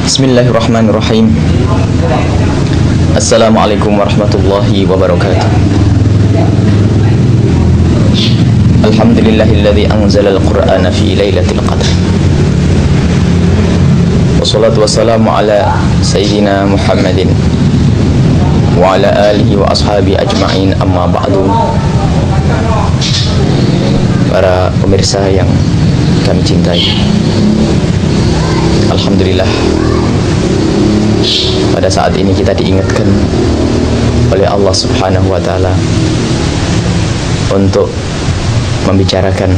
Bismillahirrahmanirrahim. Assalamualaikum warahmatullahi wabarakatuh. Alhamdulillahilladzi anzala al-Qur'ana fi lailatul qadr. Wassalatu wassalamu ala sayyidina Muhammadin wa ala alihi wa ashabi ajma'in, amma ba'du. Para pemirsa yang kami cintai, alhamdulillah, pada saat ini kita diingatkan oleh Allah Subhanahu wa ta'ala untuk membicarakan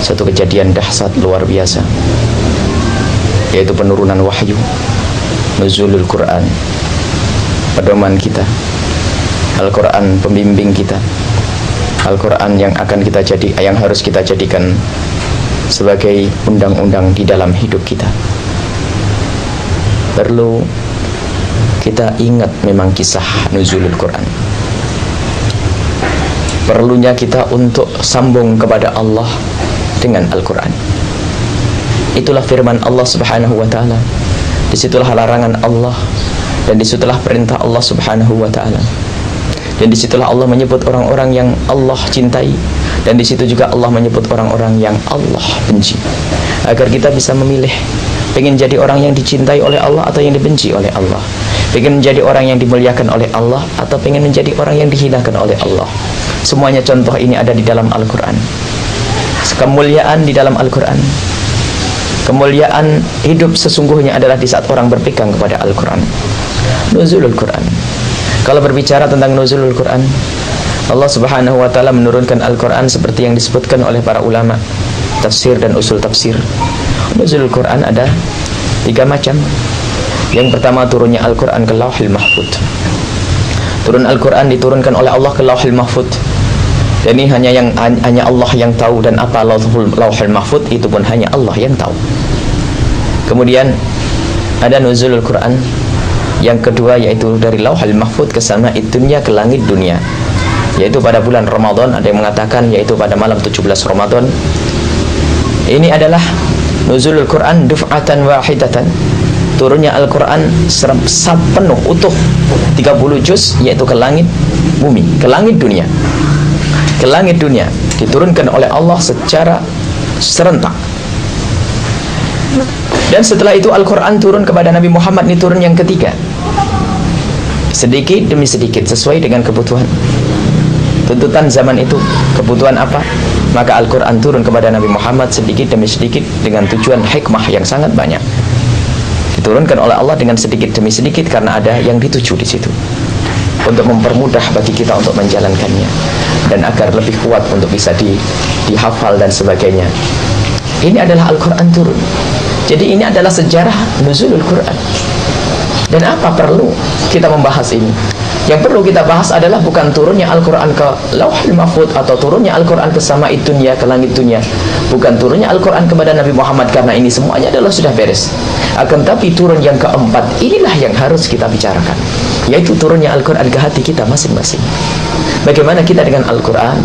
satu kejadian dahsyat luar biasa, yaitu penurunan wahyu, nuzulul Quran, pedoman kita, Al-Quran pembimbing kita, Al-Quran yang harus kita jadikan sebagai undang-undang di dalam hidup kita. Perlu kita ingat memang kisah nuzulul Quran. Perlunya kita untuk sambung kepada Allah dengan Al-Quran. Itulah firman Allah Subhanahu wa ta'ala. Disitulah larangan Allah, dan disitulah perintah Allah Subhanahu wa ta'ala. Dan disitulah Allah menyebut orang-orang yang Allah cintai, dan disitu juga Allah menyebut orang-orang yang Allah benci, agar kita bisa memilih, pengen jadi orang yang dicintai oleh Allah atau yang dibenci oleh Allah, pengen menjadi orang yang dimuliakan oleh Allah atau pengen menjadi orang yang dihinakan oleh Allah. Semuanya contoh ini ada di dalam Al-Quran. Kemuliaan di dalam Al-Quran, kemuliaan hidup sesungguhnya adalah di saat orang berpegang kepada Al-Quran. Nuzulul Quran. Kalau berbicara tentang nuzulul Quran, Allah Subhanahu wa ta'ala menurunkan Al-Quran seperti yang disebutkan oleh para ulama tafsir dan usul tafsir. Nuzulul Quran ada 3 macam. Yang pertama, turunnya Al-Quran ke Lauhil Mahfud. Turun Al-Quran diturunkan oleh Allah ke Lauhil Mahfud. Dan ini hanya Allah yang tahu, dan apa Lauhil Mahfud itu pun hanya Allah yang tahu. Kemudian ada nuzulul Quran yang kedua, yaitu dari Lauhil Mahfud ke Sama'id Dunya, ke langit dunia, yaitu pada bulan Ramadan. Ada yang mengatakan yaitu pada malam 17 Ramadan. Ini adalah nuzulul Quran duf'atan wahidatan. Turunnya Al-Quran penuh utuh 30 juz, yaitu ke langit bumi, ke langit dunia. Ke langit dunia diturunkan oleh Allah secara serentak. Dan setelah itu Al-Quran turun kepada Nabi Muhammad, ini turun yang ketiga, sedikit demi sedikit sesuai dengan kebutuhan, tuntutan zaman itu. Kebutuhan apa? Maka Al-Quran turun kepada Nabi Muhammad sedikit demi sedikit dengan tujuan hikmah yang sangat banyak. Diturunkan oleh Allah dengan sedikit demi sedikit karena ada yang dituju di situ, untuk mempermudah bagi kita untuk menjalankannya, dan agar lebih kuat untuk bisa dihafal dan sebagainya. Ini adalah Al-Quran turun. Jadi ini adalah sejarah nuzulul Quran. Dan apa perlu kita membahas ini? Yang perlu kita bahas adalah bukan turunnya Al-Quran ke Lauhil Mahfud, atau turunnya Al-Quran ke Sama'id Dunya, ke langit dunia. Bukan turunnya Al-Quran kepada Nabi Muhammad, karena ini semuanya adalah sudah beres. Akan tapi turun yang keempat, inilah yang harus kita bicarakan, yaitu turunnya Al-Quran ke hati kita masing-masing. Bagaimana kita dengan Al-Quran?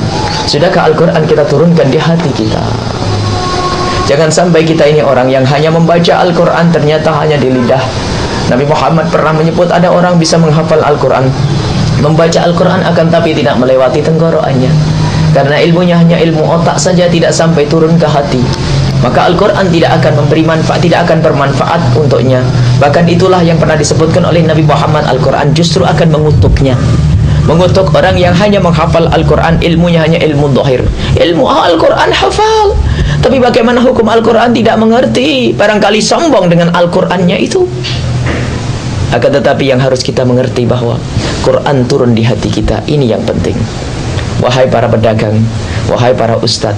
Sudahkah Al-Quran kita turunkan di hati kita? Jangan sampai kita ini orang yang hanya membaca Al-Quran ternyata hanya di lidah. Nabi Muhammad pernah menyebut ada orang bisa menghafal Al-Quran, membaca Al-Quran, akan tapi tidak melewati tenggorokannya, karena ilmunya hanya ilmu otak saja, tidak sampai turun ke hati. Maka Al-Quran tidak akan memberi manfaat, tidak akan bermanfaat untuknya. Bahkan itulah yang pernah disebutkan oleh Nabi Muhammad, Al-Quran justru akan mengutuknya, mengutuk orang yang hanya menghafal Al-Quran, ilmunya hanya ilmu zahir. Ilmu Al-Quran hafal, tapi bagaimana hukum Al-Quran tidak mengerti, barangkali sombong dengan Al-Qurannya itu. Akan tetapi yang harus kita mengerti bahwa Quran turun di hati kita, ini yang penting. Wahai para pedagang, wahai para ustadz,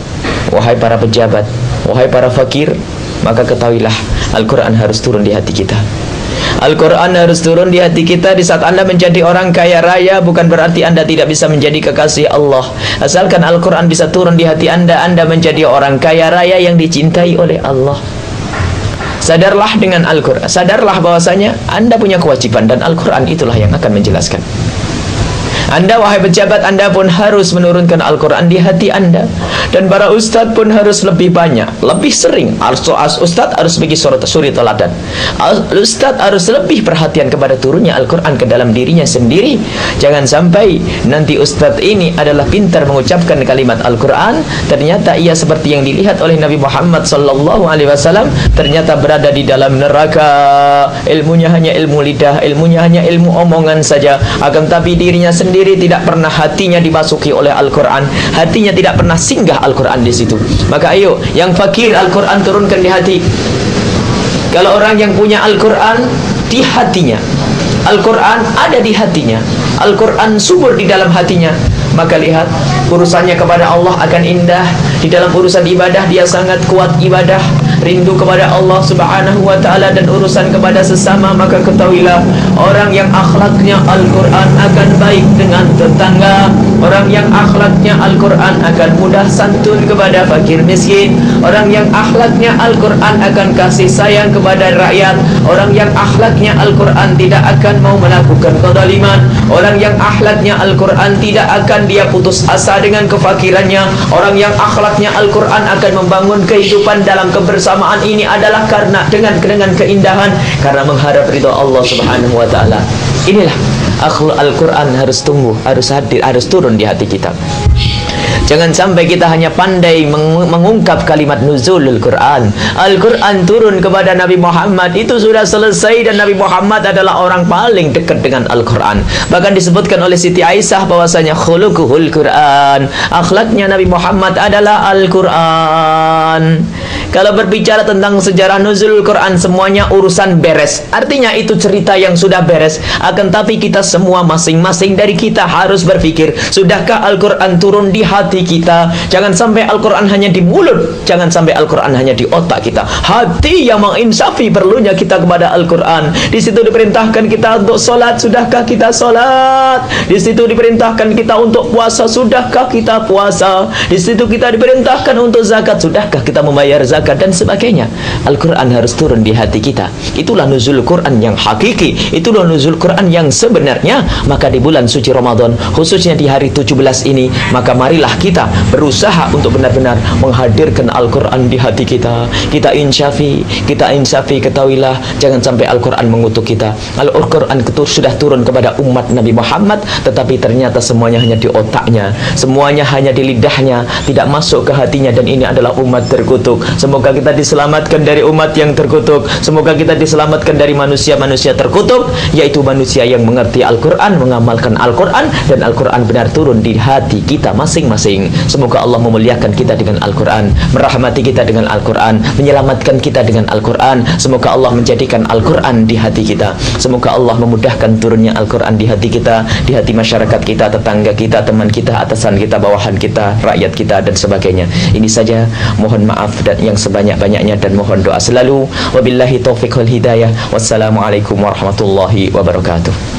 wahai para pejabat, wahai para fakir, maka ketahuilah Al-Quran harus turun di hati kita. Al-Quran harus turun di hati kita. Di saat Anda menjadi orang kaya raya, bukan berarti Anda tidak bisa menjadi kekasih Allah. Asalkan Al-Quran bisa turun di hati Anda, Anda menjadi orang kaya raya yang dicintai oleh Allah. Sadarlah dengan Al-Quran, sadarlah bahwasanya Anda punya kewajiban, dan Al-Quran itulah yang akan menjelaskan. Anda wahai pejabat, Anda pun harus menurunkan Al-Quran di hati Anda. Dan para ustadz pun harus lebih banyak, lebih sering. Ustadz harus bagi suri teladan. Ustadz harus lebih perhatian kepada turunnya Al-Quran ke dalam dirinya sendiri. Jangan sampai nanti ustadz ini adalah pintar mengucapkan kalimat Al-Quran, ternyata ia seperti yang dilihat oleh Nabi Muhammad SAW, ternyata berada di dalam neraka. Ilmunya hanya ilmu lidah, ilmunya hanya ilmu omongan saja, akan tapi dirinya sendiri tidak pernah hatinya dimasuki oleh Al-Quran, hatinya tidak pernah singgah Al-Quran di situ. Maka ayo, yang fakir Al-Quran turunkan di hati. Kalau orang yang punya Al-Quran di hatinya, Al-Quran ada di hatinya, Al-Quran subur di dalam hatinya, maka lihat urusannya kepada Allah akan indah. Di dalam urusan ibadah dia sangat kuat ibadah, rindu kepada Allah Subhanahu wa ta'ala, dan urusan kepada sesama. Maka ketahuilah, orang yang akhlaknya Al-Quran akan baik dengan tetangga. Orang yang akhlaknya Al-Quran akan mudah santun kepada fakir miskin. Orang yang akhlaknya Al-Quran akan kasih sayang kepada rakyat. Orang yang akhlaknya Al-Quran tidak akan mau melakukan kezaliman. Orang yang akhlaknya Al-Quran tidak akan dia putus asa dengan kefakirannya. Orang yang akhlaknya Al-Quran akan membangun kehidupan dalam kebersamaan ini adalah karena dengan keindahan, karena mengharap ridha Allah Subhanahu wa ta'ala. Inilah akhlak Al-Quran harus tumbuh, harus hadir, harus turun di hati kita. Jangan sampai kita hanya pandai mengungkap kalimat nuzulul Quran. Al-Quran turun kepada Nabi Muhammad, itu sudah selesai, dan Nabi Muhammad adalah orang paling dekat dengan Al-Quran. Bahkan disebutkan oleh Siti Aisyah bahwasanya khuluquhul Quran, akhlaknya Nabi Muhammad adalah Al-Quran. Kalau berbicara tentang sejarah nuzulul Quran, semuanya urusan beres. Artinya itu cerita yang sudah beres. Akan tapi kita semua masing-masing dari kita harus berpikir, sudahkah Al-Quran turun di hati kita? Jangan sampai Al-Quran hanya di mulut, jangan sampai Al-Quran hanya di otak kita. Hati yang menginsafi perlunya kita kepada Al-Quran. Di situ diperintahkan kita untuk solat, sudahkah kita solat? Di situ diperintahkan kita untuk puasa, sudahkah kita puasa? Di situ kita diperintahkan untuk zakat, sudahkah kita membayar zakat, dan sebagainya. Al-Quran harus turun di hati kita. Itulah nuzul Quran yang hakiki, itulah nuzul Quran yang sebenarnya. Maka di bulan suci Ramadan, khususnya di hari 17 ini, maka marilah kita berusaha untuk benar-benar menghadirkan Al-Quran di hati kita. Kita insafi, ketahuilah, jangan sampai Al-Quran mengutuk kita. Al-Quran sudah turun kepada umat Nabi Muhammad, tetapi ternyata semuanya hanya di otaknya, semuanya hanya di lidahnya, tidak masuk ke hatinya, dan ini adalah umat terkutuk. Semoga kita diselamatkan dari umat yang terkutuk. Semoga kita diselamatkan dari manusia-manusia terkutuk, yaitu manusia yang mengerti Al-Quran, mengamalkan Al-Quran, dan Al-Quran benar turun di hati kita masing-masing. Semoga Allah memuliakan kita dengan Al-Quran, merahmati kita dengan Al-Quran, menyelamatkan kita dengan Al-Quran. Semoga Allah menjadikan Al-Quran di hati kita. Semoga Allah memudahkan turunnya Al-Quran di hati kita, di hati masyarakat kita, tetangga kita, teman kita, atasan kita, bawahan kita, rakyat kita, dan sebagainya. Ini saja, mohon maaf dan yang sebanyak-banyaknya, dan mohon doa selalu. Wabillahi taufiq wal hidayah. Wassalamualaikum warahmatullahi wabarakatuh.